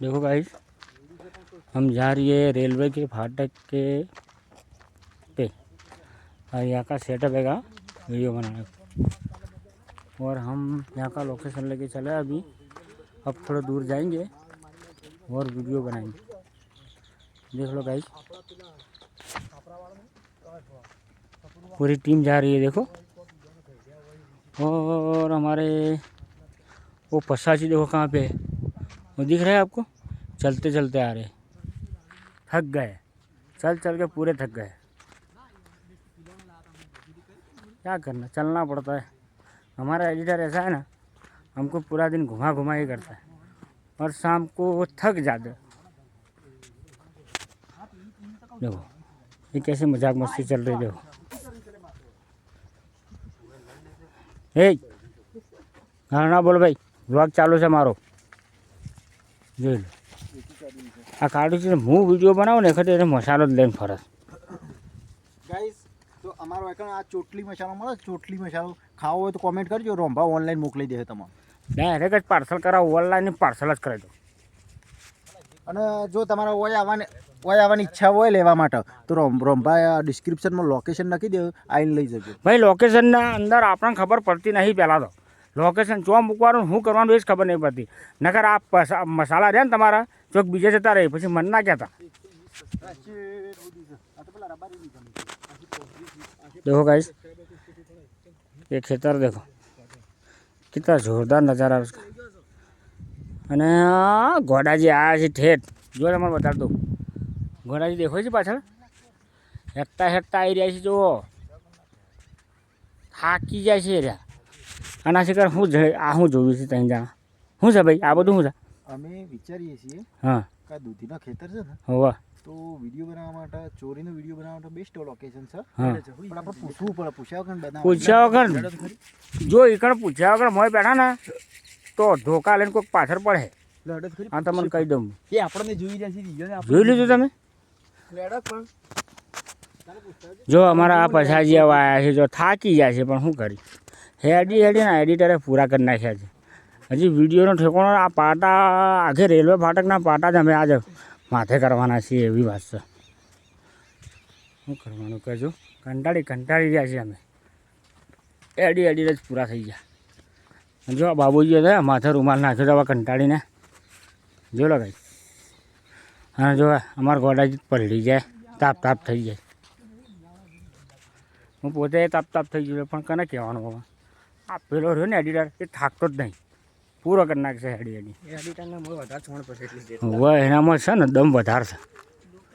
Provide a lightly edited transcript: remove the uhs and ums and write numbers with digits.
देखो गाइस, हम जा रही है रेलवे के फाटक के पे और यहाँ का सेटअप है वीडियो बनाने का। और हम यहाँ का लोकेशन लेके चले अभी। अब थोड़ा दूर जाएंगे और वीडियो बनाएंगे। देख लो गाइस, पूरी टीम जा रही है देखो। और हमारे वो पसाची देखो कहाँ पे है, वो दिख रहा है आपको। चलते चलते आ रहे, थक गए, चल चल के पूरे थक गए। क्या करना, चलना पड़ता है। हमारा एडिटर ऐसा है ना, हमको पूरा दिन घुमा घुमा ही करता है और शाम को वो थक जाते। देखो ये कैसे मजाक मस्ती चल रही। देखो गाना बोल भाई, ब्लॉग चालू से मारो। જોઈ લો આ કાઢું છે, હું વિડીયો બનાવું ને વખતે એને મસાલો જ લઈને ફરસ. ગાઈસ તો અમારો એકણ આ ચોટલી મસાલો મળે. ચોટલી મસાલો ખાવો હોય તો કોમેન્ટ કરજો, રોંભા ઓનલાઈન મોકલી દે તમારે. ડાયરેક્ટ જ પાર્સલ કરાવો, ઓનલાઈન પાર્સલ જ કરાવી દો. અને જો તમારે ઓય આવવાની ઈચ્છા હોય લેવા માટે તો રોંભા ડિસ્ક્રિપ્શનમાં લોકેશન નાખી દે, આવીને લઈ જજો. ભાઈ લોકેશનના અંદર આપણને ખબર પડતી નહીં. પહેલાં તો લોકેશન ચો મૂકવાનું શું કરવાનું એ જ ખબર નહીં પડતી. નકર આ મસાલા રહ્યા ને તમારા ચોક બીજે જતા રહે, પછી મન ના કહેતા. देखो गाइस, ये खेतर देखो कितना जोरदार नज़ारा उसका. અને ઘોડાજી આવ્યા છે ઠેઠ. જો તમને બતાડ દઉં, ઘોડાજી દેખો છે પાછળ હેકતા હેકતા આવી રહ્યા છે. જુઓ થાકી જાય છે રહ્યા. આના શિકાર શું આ શું જોયું છે ત્યાં જાણ શું છે ભાઈ? આ બધું શું છે? અમે વિચારીએ છીએ હા કે દૂધીના ખેતર છે ને, હોવા તો વિડીયો બનાવવા માટે, ચોરીનો વિડીયો બનાવવા માટે બેસ્ટ લોકેશન છે. હા પણ આપણે પૂછવું પડે, પૂછ્યા વગર પૂછ્યા વગર જો એકણ પૂછ્યા વગર મોય બેઠા ને તો ધોકા લઈને કોઈક પાછળ પડે. હા તમને કહી દઉં, એ આપણને જોઈ રહ્યા છે. જોઈ લીધું તમે? જો અમારા આ પછાજી આવ્યા છે, જો થાકી જાય છે પણ શું કરી. હેડી ને એડિટરે પૂરા કરી નાખ્યા છે. હજી વિડીયોનો ઠેકોનો આ પાટા આખે રેલવે ફાટકના પાટા જ અમે આજે માથે કરવાના છીએ. એવી વાત છે. શું કરવાનું કહેજો, કંટાળી રહ્યા છીએ અમે. એડિટ જ પૂરા થઈ ગયા. જો આ બાબુજી હતા માથે રૂમાલ નાખ્યો તો હવે કંટાળીને. જો લો ભાઈ, અને જો અમારા ગોડાજી પલળી જાય, તાપ થઈ જાય. હું પોતે તાપ થઈ ગયો પણ કને કહેવાનું હવે. આ પેલો રહ્યો ને એડિટર, એ થાકતો જ નહીં, પૂરો કરી નાખશે. એડિટરને વધારે છોડ પછી એનામાં છે ને દમ વધારે છે.